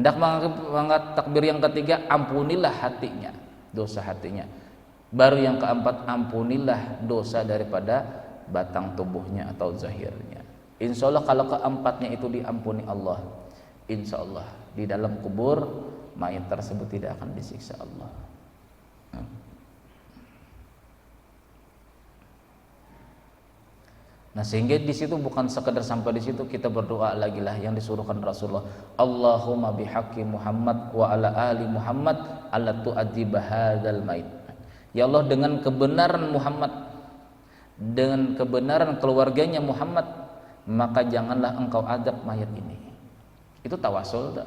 Hendak mengangkat takbir yang ketiga, ampunilah hatinya, dosa hatinya. Baru yang keempat, ampunilah dosa daripada batang tubuhnya atau zahirnya. Insya Allah kalau keempatnya itu diampuni Allah, insya Allah di dalam kubur mayat tersebut tidak akan disiksa Allah. Nah, sehingga di situ bukan sekedar sampai di situ, kita berdoa lagi lah yang disuruhkan Rasulullah. Allahumma bihaqqi Muhammad wa ala ali Muhammad alla tu'adziba hadzal mait. Ya Allah, dengan kebenaran Muhammad, dengan kebenaran keluarganya Muhammad, maka janganlah engkau azab mayat ini. Itu tawasul tak?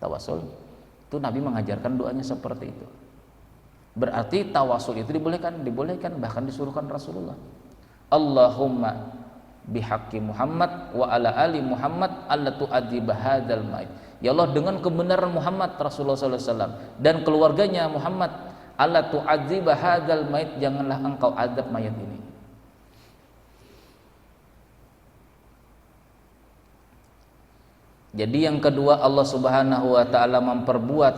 Tawasul itu Nabi mengajarkan doanya seperti itu. Berarti tawasul itu dibolehkan, bahkan disuruhkan Rasulullah. Allahumma bihaqqi Muhammad wa ala ali Muhammad alla tu'adziba hadzal mait. Ya Allah, dengan kebenaran Muhammad Rasulullah sallallahu alaihi wasallam dan keluarganya Muhammad, alla tu'adziba hadzal mait, janganlah engkau azab mayat ini. Jadi yang kedua, Allah Subhanahu wa taala memperbuat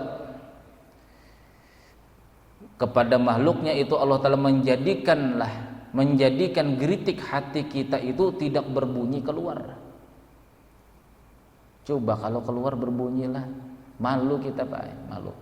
kepada makhluknya itu, Allah taala menjadikan geritik hati kita itu tidak berbunyi keluar. Coba kalau keluar berbunyilah, malu kita Pak, malu.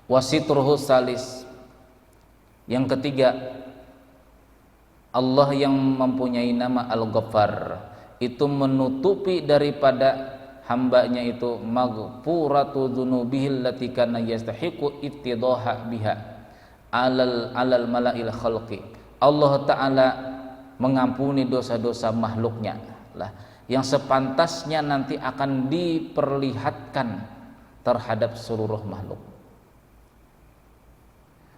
Wasitruhu salis, yang ketiga, Allah yang mempunyai nama Al-Ghaffar itu menutupi daripada hambanya itu maghfuratu dzunubihil lati kana yastahiqu ittidaha biha alal malail khalqi. Allah taala mengampuni dosa-dosa makhluknya lah, yang sepantasnya nanti akan diperlihatkan terhadap seluruh makhluk.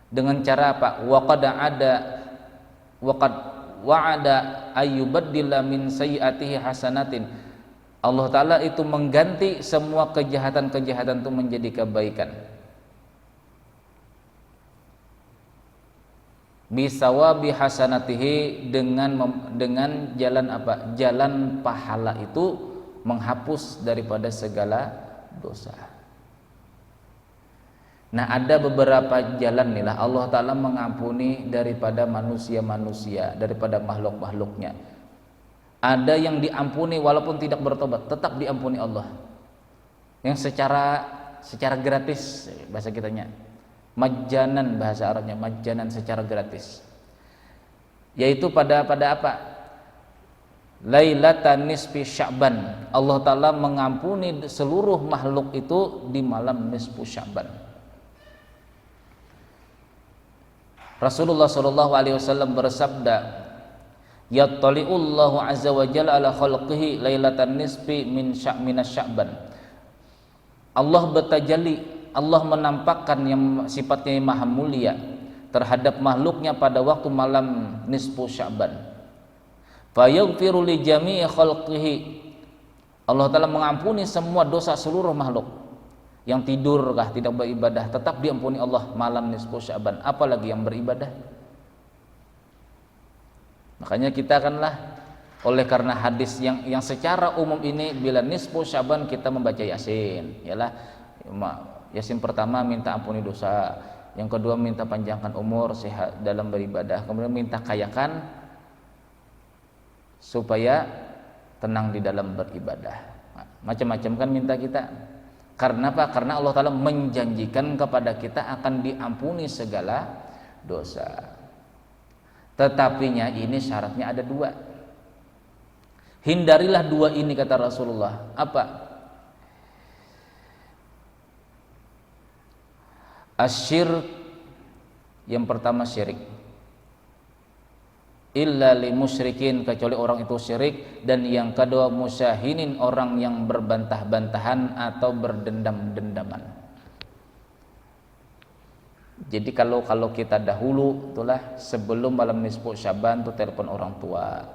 Dengan cara apa? Waqad wa'ada ayyubaddila min sayyi'atihi hasanatin. Allah taala itu mengganti semua kejahatan-kejahatan itu menjadi kebaikan. Bisawabi hasanatihi, dengan jalan apa? Jalan pahala itu menghapus daripada segala dosa. Nah, ada beberapa jalan nih lah Allah taala mengampuni daripada manusia-manusia, daripada makhluk-makhluknya. Ada yang diampuni walaupun tidak bertobat, tetap diampuni Allah. Yang secara gratis, bahasa kitanya majjanan, bahasa Arabnya majjanan, secara gratis. Yaitu pada apa? Lailatan nisfi Sya'ban. Allah taala mengampuni seluruh makhluk itu di malam nisfu Sya'ban. Rasulullah sallallahu alaihi wasallam bersabda, yattali'ullahu azza wa jalla ala khalqihi lailatan nisfi min Sya'ban. Allah bertajalli, Allah menampakkan yang sifatnya yang maha mulia terhadap makhluknya pada waktu malam nisfu Sya'ban. Fa yaghfiru li jami'i khalqihi. Allah taala mengampuni semua dosa seluruh makhluk. Yang tidur kah, tidak beribadah, tetap diampuni Allah malam nisfu Sya'ban, apalagi yang beribadah. Makanya kita akanlah, oleh karena hadis yang secara umum ini, bila nisfu Sya'ban kita membaca Yasin, yalah Yasin pertama minta ampuni dosa, yang kedua minta panjangkan umur, sehat dalam beribadah, kemudian minta kayakan supaya tenang di dalam beribadah. Macam-macam kan minta kita. Karena apa? Karena Allah Ta'ala menjanjikan kepada kita akan diampuni segala dosa. Tetapinya ini syaratnya ada dua. Hindarilah dua ini, kata Rasulullah. Apa? Asyirk, yang pertama syirik. Illa li musyrikin, kecuali orang itu syirik. Dan yang kedua musyahinin, orang yang berbantah-bantahan atau berdendam-dendaman. Jadi kalau kita dahulu itulah sebelum malam nisfu Syaban tuh telepon orang tua,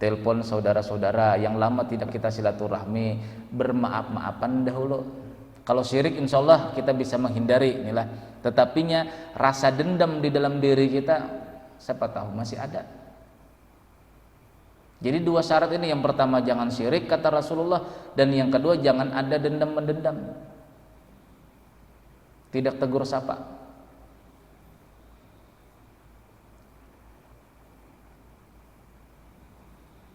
telepon saudara-saudara yang lama tidak kita silaturahmi, bermaaf-maafan dahulu. Kalau syirik insya Allah kita bisa menghindari inilah. Tetapinya rasa dendam di dalam diri kita siapa tahu masih ada. Jadi dua syarat ini, yang pertama jangan syirik kata Rasulullah, dan yang kedua jangan ada dendam mendendam, tidak tegur sapa.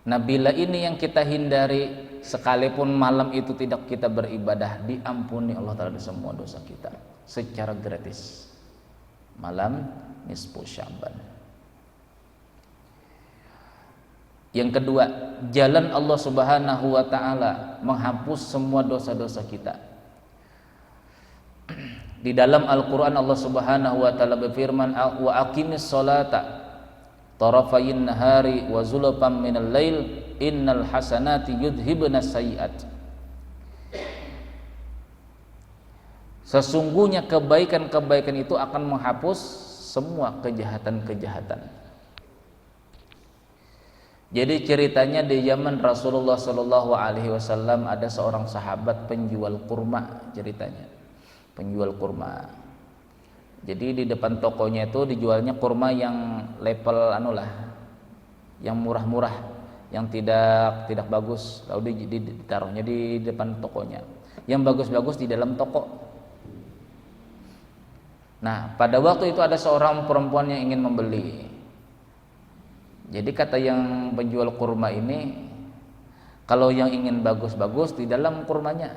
Nah bila ini yang kita hindari, sekalipun malam itu tidak kita beribadah, diampuni Allah Ta'ala semua dosa kita secara gratis. Malam nisfu Syaban. Yang kedua, jalan Allah Subhanahu wa Ta'ala menghapus semua dosa-dosa kita. Di dalam Al-Quran Allah Subhanahu wa Ta'ala berfirman, wa aqimis sholata tarafayin nahari wa zulfan minal lail innal hasanati yudhibna sayyi'at. Sesungguhnya kebaikan-kebaikan itu akan menghapus semua kejahatan-kejahatan. Jadi ceritanya di zaman Rasulullah Shallallahu Alaihi Wasallam ada seorang sahabat penjual kurma, ceritanya penjual kurma. Jadi di depan tokonya itu dijualnya kurma yang level yang murah-murah, yang tidak bagus, lalu ditaruhnya di depan tokonya. Yang bagus-bagus di dalam toko. Nah, pada waktu itu ada seorang perempuan yang ingin membeli. Jadi kata yang penjual kurma ini, kalau yang ingin bagus-bagus di dalam kurmanya.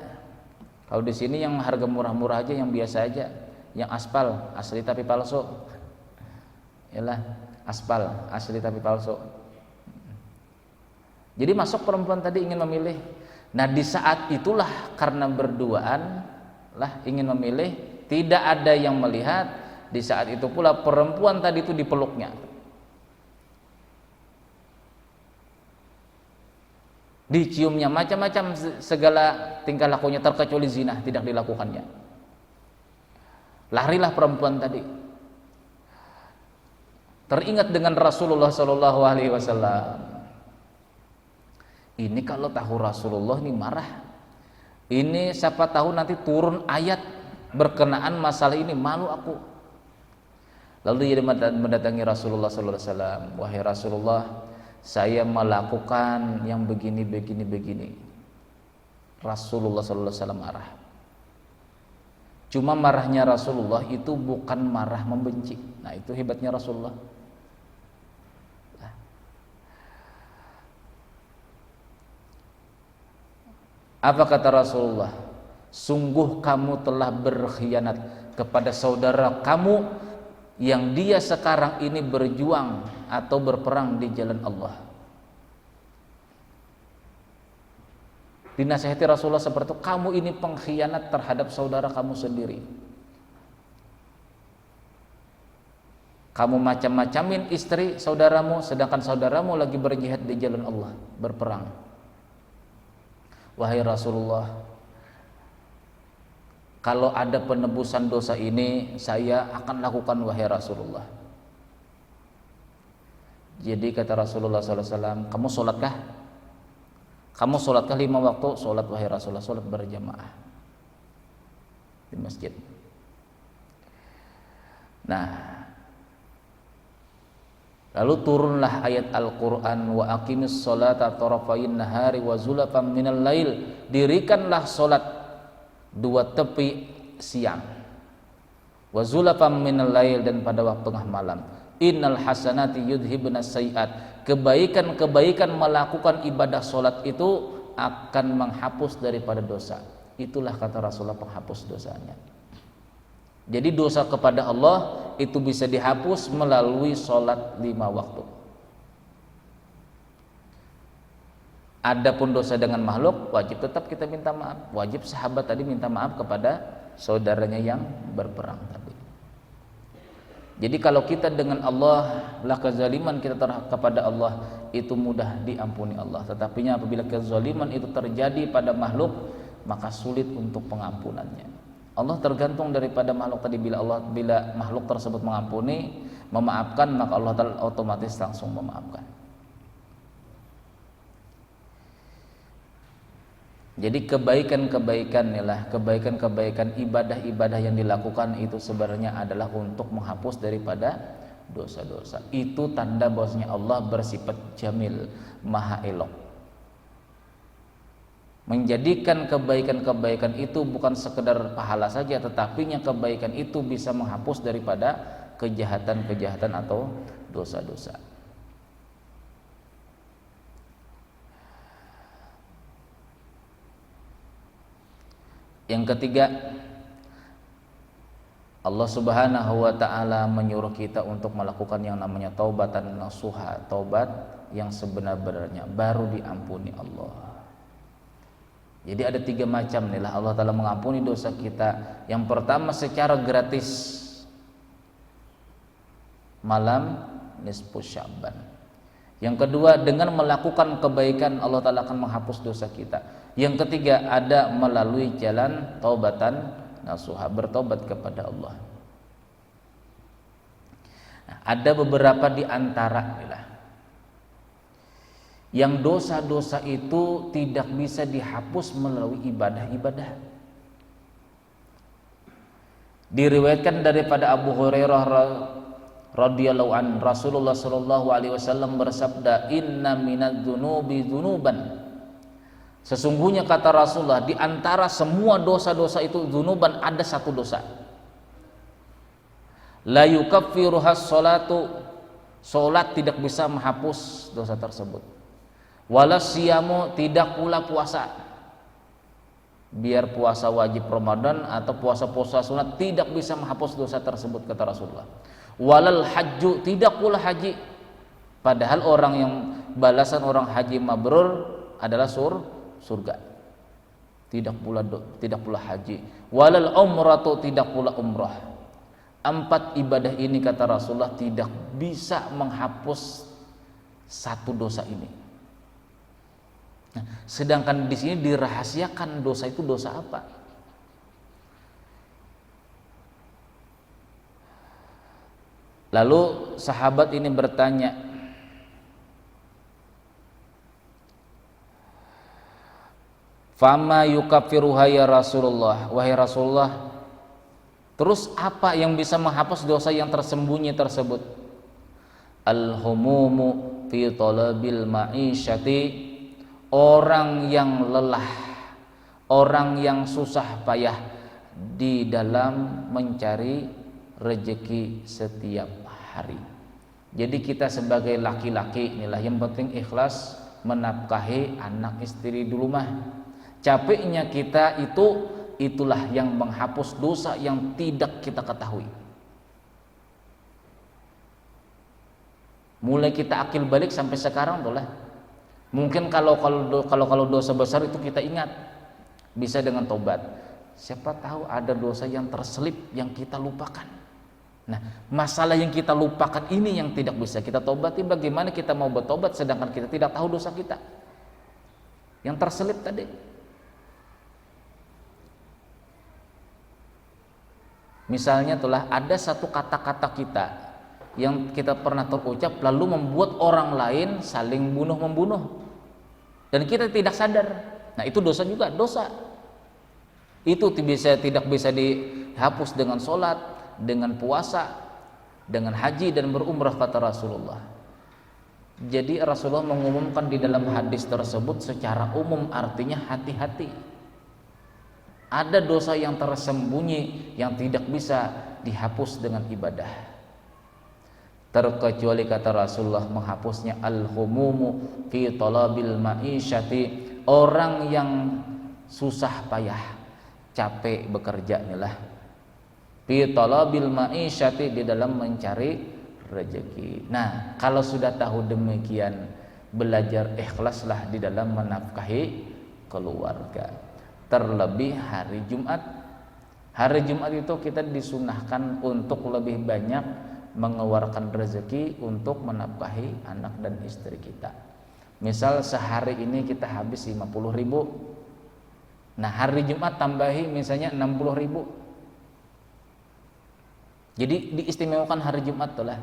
Kalau di sini yang harga murah-murah aja, yang biasa aja. Yang aspal asli tapi palsu, yalah aspal asli tapi palsu. Jadi masuk perempuan tadi ingin memilih. Nah di saat itulah karena berduaan lah ingin memilih, tidak ada yang melihat. Di saat itu pula perempuan tadi itu dipeluknya, diciumnya, macam-macam segala tingkah lakunya terkecuali zina tidak dilakukannya. Larilah perempuan tadi. Teringat dengan Rasulullah Shallallahu Alaihi Wasallam. Ini kalau tahu Rasulullah ini marah. Ini siapa tahu nanti turun ayat berkenaan masalah ini, malu aku. Lalu dia mendatangi Rasulullah Shallallahu Alaihi Wasallam. Wahai Rasulullah, saya melakukan yang begini. Rasulullah Shallallahu Alaihi Wasallam marah. Cuma marahnya Rasulullah itu bukan marah membenci. Nah itu hebatnya Rasulullah. Apa kata Rasulullah? Sungguh kamu telah berkhianat kepada saudara kamu yang dia sekarang ini berjuang atau berperang di jalan Allah. Dinasihati Rasulullah seperti itu, kamu ini pengkhianat terhadap saudara kamu sendiri. Kamu macam-macamin istri saudaramu, sedangkan saudaramu lagi berjihad di jalan Allah, berperang. Wahai Rasulullah, kalau ada penebusan dosa ini, saya akan lakukan wahai Rasulullah. Jadi kata Rasulullah SAW, kamu sholatkah? Kamu sholatkah 5 waktu? Sholat wahai Rasulullah, sholat berjamaah di masjid. Nah, lalu turunlah ayat Al-Quran, wa aqimis sholata tarafayin nahari wa zulafam minal lail. Dirikanlah sholat 2 tepi siang, wa zulafam minal lail, dan pada waktu tengah malam. Innal hasanati yudhibna sayyi'at. Kebaikan-kebaikan melakukan ibadah sholat itu akan menghapus daripada dosa. Itulah kata Rasulullah penghapus dosanya. Jadi dosa kepada Allah itu bisa dihapus melalui sholat 5 waktu. Adapun dosa dengan makhluk, wajib tetap kita minta maaf. Wajib sahabat tadi minta maaf kepada saudaranya yang berperang tadi. Jadi kalau kita dengan Allah, lah kezaliman kita kepada Allah itu mudah diampuni Allah. Tetapi apabila kezaliman itu terjadi pada makhluk, maka sulit untuk pengampunannya. Allah tergantung daripada makhluk tadi. Bila makhluk tersebut mengampuni, memaafkan, maka Allah Ta'ala otomatis langsung memaafkan. Jadi kebaikan ibadah-ibadah yang dilakukan itu sebenarnya adalah untuk menghapus daripada dosa-dosa. Itu tanda bahwasanya Allah bersifat jamil, maha elok. Menjadikan kebaikan-kebaikan itu bukan sekedar pahala saja, tetapi kebaikan itu bisa menghapus daripada kejahatan-kejahatan atau dosa-dosa. Yang ketiga, Allah Subhanahu wa taala menyuruh kita untuk melakukan yang namanya taubatan nasuha, taubat yang sebenar-benarnya, baru diampuni Allah. Jadi ada 3 macam nih lah Allah Ta'ala mengampuni dosa kita. Yang pertama secara gratis, malam nisfu Sya'ban. Yang kedua dengan melakukan kebaikan Allah Ta'ala akan menghapus dosa kita. Yang ketiga ada melalui jalan taubatan nasuha, bertobat kepada Allah. Nah, ada beberapa di antara yang dosa-dosa itu tidak bisa dihapus melalui ibadah-ibadah. Diriwayatkan daripada Abu Hurairah radhiyallahu an, Rasulullah sallallahu alaihi wasallam bersabda, "Inna minadz-dzunubi dzunuban." Sesungguhnya kata Rasulullah, di antara semua dosa-dosa itu dzunuban, ada satu dosa. La yukaffiruhas sholatu, salat tidak bisa menghapus dosa tersebut. Wala siyamu, tidak pula puasa. Biar puasa wajib Ramadan atau puasa-puasa sunat tidak bisa menghapus dosa tersebut kata Rasulullah. Walal hajju, tidak pula haji. Padahal orang yang balasan orang haji mabrur adalah surga. Tidak pula haji. Walal umratu, tidak pula umrah. 4 ibadah ini kata Rasulullah tidak bisa menghapus satu dosa ini. Nah, sedangkan di sini dirahasiakan dosa itu dosa apa? Lalu sahabat ini bertanya, "Fama yukaffiruha ya Rasulullah?" Wahai Rasulullah, terus apa yang bisa menghapus dosa yang tersembunyi tersebut? Al-humumu fi talabil ma'isyati, orang yang lelah, orang yang susah payah di dalam mencari rezeki setiap hari. Jadi kita sebagai laki-laki inilah yang penting ikhlas menafkahi anak istri di rumah. Capeknya kita itulah yang menghapus dosa yang tidak kita ketahui. Mulai kita akil balik sampai sekarang itulah. Mungkin kalau dosa besar itu kita ingat, bisa dengan tobat. Siapa tahu ada dosa yang terselip yang kita lupakan. Nah, masalah yang kita lupakan ini yang tidak bisa kita tobati. Bagaimana kita mau bertobat sedangkan kita tidak tahu dosa kita yang terselip tadi? Misalnya itulah ada satu kata-kata kita yang kita pernah terucap lalu membuat orang lain saling bunuh-membunuh dan kita tidak sadar. Nah, itu dosa juga, dosa. Itu tidak bisa dihapus dengan sholat, dengan puasa, dengan haji dan berumrah kata Rasulullah. Jadi Rasulullah mengumumkan di dalam hadis tersebut secara umum, artinya hati-hati. Ada dosa yang tersembunyi yang tidak bisa dihapus dengan ibadah. Terkecuali kata Rasulullah menghapusnya al-humumu fi talabil ma'isyati, orang yang susah payah, capek bekerja inilah. Fi talabil ma'isyati, di dalam mencari rezeki. Nah, kalau sudah tahu demikian, belajar ikhlaslah di dalam menafkahi keluarga. Terlebih hari Jumat. Hari Jumat itu kita disunahkan untuk lebih banyak mengeluarkan rezeki untuk menafkahi anak dan istri kita. Misal sehari ini kita habis 50.000. Nah, hari Jumat tambahi misalnya 60.000. Jadi diistimewakan hari Jumat tuh lah.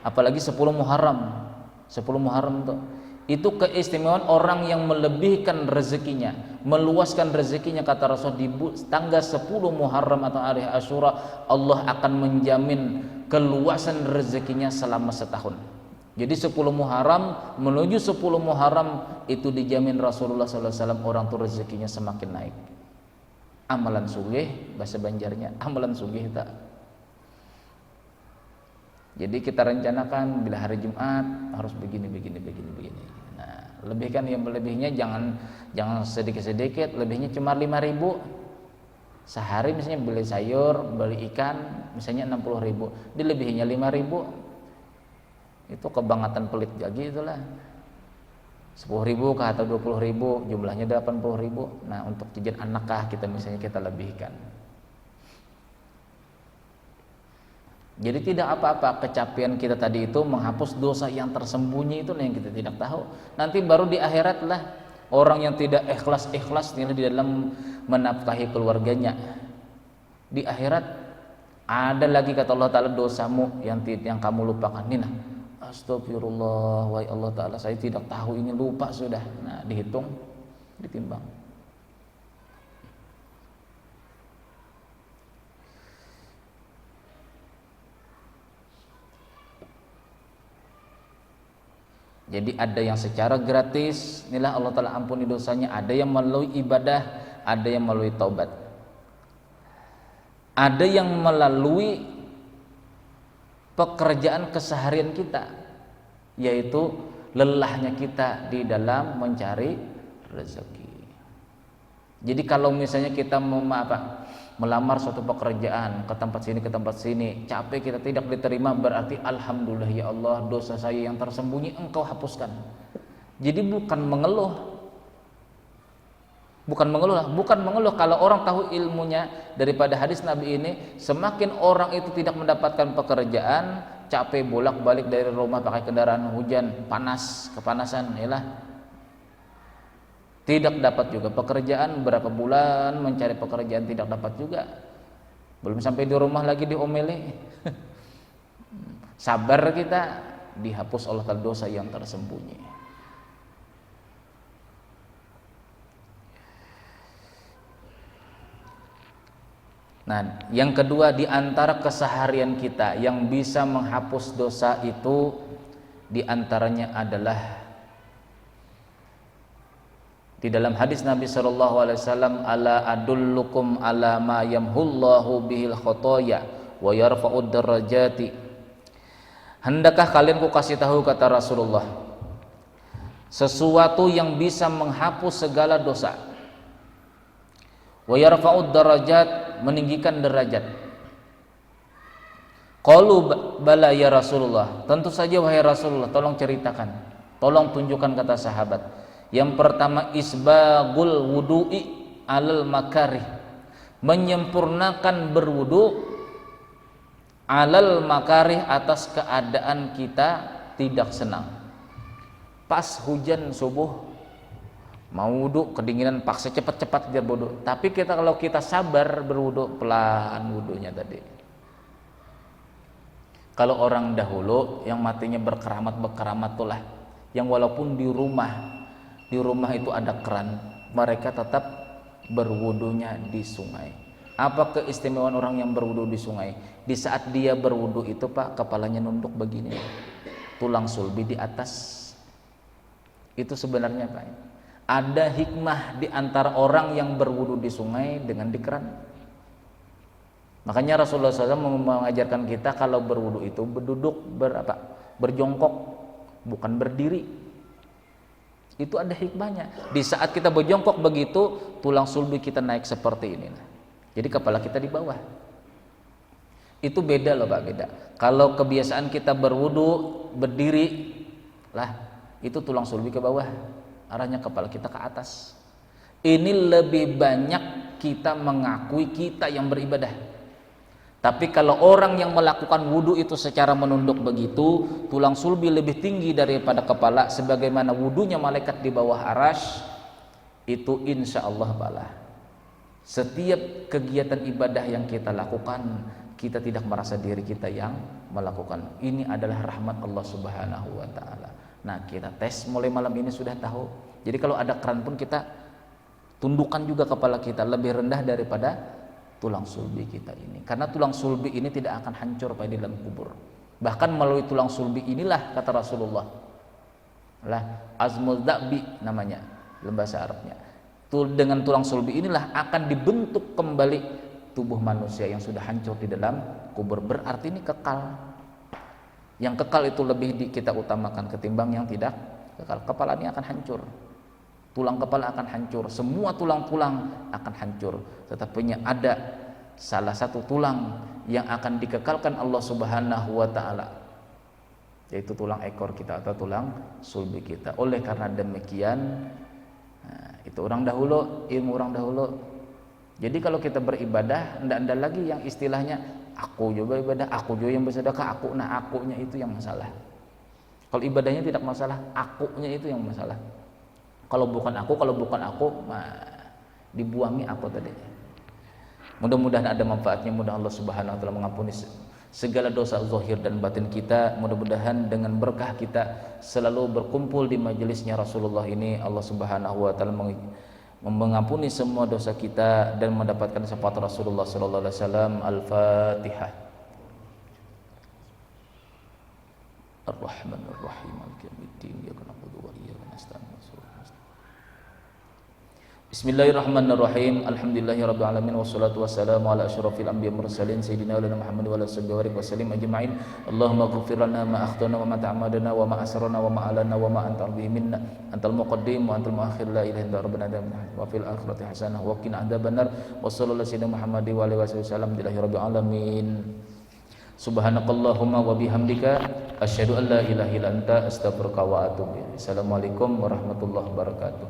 Apalagi 10 Muharram. 10 Muharram tuh. Itu keistimewaan orang yang melebihkan rezekinya, meluaskan rezekinya, kata Rasul, di tanggal 10 Muharram atau hari Asyura Allah akan menjamin keluasan rezekinya selama setahun. Jadi 10 Muharram menuju 10 Muharram itu dijamin Rasulullah SAW orang tuh rezekinya semakin naik. Amalan sugih, bahasa Banjarnya amalan sugih tak. Jadi kita rencanakan bila hari Jumat harus begini. Nah, lebihkan yang berlebihnya jangan sedikit-sedikit, lebihnya cuma 5.000 sehari, misalnya beli sayur, beli ikan, misalnya 60.000, dilebihinya 5.000. Itu kebangetan pelit lagi itulah. 10.000 kah atau 20.000, jumlahnya 80.000. Nah, untuk jajan anak kah kita misalnya kita lebihkan. Jadi tidak apa-apa kecapean kita tadi itu menghapus dosa yang tersembunyi itu yang kita tidak tahu. Nanti baru di akhirat lah orang yang tidak ikhlas di dalam menafkahi keluarganya. Di akhirat ada lagi kata Allah Ta'ala dosamu yang kamu lupakan. Nina, astagfirullah, wahai Allah Ta'ala, saya tidak tahu, ini lupa sudah. Nah, dihitung, ditimbang. Jadi ada yang secara gratis, inilah Allah Ta'ala ampuni dosanya. Ada yang melalui ibadah, ada yang melalui taubat. Ada yang melalui pekerjaan keseharian kita, yaitu lelahnya kita di dalam mencari rezeki. Jadi kalau misalnya kita melamar suatu pekerjaan ke tempat sini, capek kita tidak diterima, berarti alhamdulillah ya Allah, dosa saya yang tersembunyi Engkau hapuskan. Jadi bukan mengeluh kalau orang tahu ilmunya daripada hadis Nabi ini. Semakin orang itu tidak mendapatkan pekerjaan, capek bolak-balik dari rumah pakai kendaraan hujan, kepanasan, yalah, tidak dapat juga pekerjaan, berapa bulan mencari pekerjaan tidak dapat juga, belum sampai di rumah lagi diomeli. Sabar kita, dihapus Allah Ta'ala dosa yang tersembunyi. Nah, yang kedua, di antara keseharian kita yang bisa menghapus dosa itu, di antaranya adalah di dalam hadis Nabi SAW, ala adullukum ala ma yamhullahu bihil khotoya wa yarfa'ud darajati. Hendakkah kalian ku kasih tahu, kata Rasulullah, sesuatu yang bisa menghapus segala dosa, wa yarfa'ud darajat, meninggikan derajat. Qalu bala ya Rasulullah, tentu saja wahai Rasulullah, tolong ceritakan, tolong tunjukkan, kata sahabat. Yang pertama, isbagul wudu'i alal makarih, menyempurnakan berwudu alal makarih, atas keadaan kita tidak senang. Pas hujan subuh mau wudu, kedinginan, paksa cepat-cepat biar wudu. Tapi kalau kita sabar berwudu, pelan wudunya tadi. Kalau orang dahulu yang matinya berkeramat itulah, yang walaupun di rumah itu ada keran, mereka tetap berwudunya di sungai. Apa keistimewaan orang yang berwudu di sungai? Di saat dia berwudu itu, Pak, kepalanya nunduk begini, tulang sulbi di atas. Itu sebenarnya, Pak, ada hikmah di antara orang yang berwudu di sungai dengan di keran. Makanya Rasulullah SAW mengajarkan kita kalau berwudu itu berduduk, berjongkok, bukan berdiri. Itu ada hikmahnya. Di saat kita berjongkok begitu, tulang sulbi kita naik seperti ini. Jadi kepala kita di bawah. Itu beda loh, Pak, beda. Kalau kebiasaan kita berwudu berdiri, lah itu tulang sulbi ke bawah, arahnya kepala kita ke atas. Ini lebih banyak kita mengakui kita yang beribadah. Tapi kalau orang yang melakukan wudu itu secara menunduk begitu, tulang sulbi lebih tinggi daripada kepala, sebagaimana wudunya malaikat di bawah arasy, itu insya Allah Setiap kegiatan ibadah yang kita lakukan kita tidak merasa diri kita yang melakukan. Ini adalah rahmat Allah Subhanahu wa taala. Nah, kita tes mulai malam ini sudah tahu. Jadi kalau ada keran pun kita tundukkan juga kepala kita lebih rendah daripada tulang sulbi kita ini. Karena tulang sulbi ini tidak akan hancur pada di dalam kubur. Bahkan melalui tulang sulbi inilah, kata Rasulullah, lah azmul da'bi namanya dalam bahasa Arabnya. Dengan tulang sulbi inilah akan dibentuk kembali tubuh manusia yang sudah hancur di dalam kubur. Berarti ini kekal. Yang kekal itu lebih kita utamakan ketimbang yang tidak kekal. Kepala ini akan hancur, tulang kepala akan hancur, semua tulang-tulang akan hancur. Tetapi ada salah satu tulang yang akan dikekalkan Allah Subhanahu wa taala, yaitu tulang ekor kita atau tulang sulbi kita. Oleh karena demikian, itu orang dahulu, ilmu orang dahulu. Jadi kalau kita beribadah, tidak ada lagi yang istilahnya aku juga ibadah, aku juga yang bersedekah, aku, nah akunya itu yang masalah. Kalau ibadahnya tidak masalah, akunya itu yang masalah. Kalau bukan aku, dibuangi aku tadi. Mudah-mudahan ada manfaatnya. Mudah Allah Subhanahu wa taala mengampuni segala dosa zahir dan batin kita. Mudah-mudahan dengan berkah kita selalu berkumpul di majelisnya Rasulullah ini, Allah Subhanahu wa taala mengampuni semua dosa kita dan mendapatkan syafaat Rasulullah sallallahu alaihi wasallam. Al-Fatihah. Ar-Rahmanir Rahim. Maliki yaumiddin. Iyyaka na'budu wa iyyaka nasta'in. Bismillahirrahmanirrahim. Alhamdulillahirabbil alamin wassalatu wassalamu ala asyrafil anbiya'i mursalin sayyidina wa Muhammad wa ala alihi wasallam ajma'in. Allahumma ighfir lana ma akhtana wa ma ta'amadna wa ma asrarna wa ma alana wa ma anta bihi minna. Antal muqaddim wa antal muakhir, la ilaha illa rabbana wa fil akhirati hasanah wa qina adzabannar. Wa sallallahu sayyidina Muhammad wa alihi wasallam rabbil alamin. Subhanakallahumma wa bihamdika asyhadu an la ilaha illa anta astaghfiruka wa atubu ilaik. Assalamualaikum warahmatullahi wabarakatuh.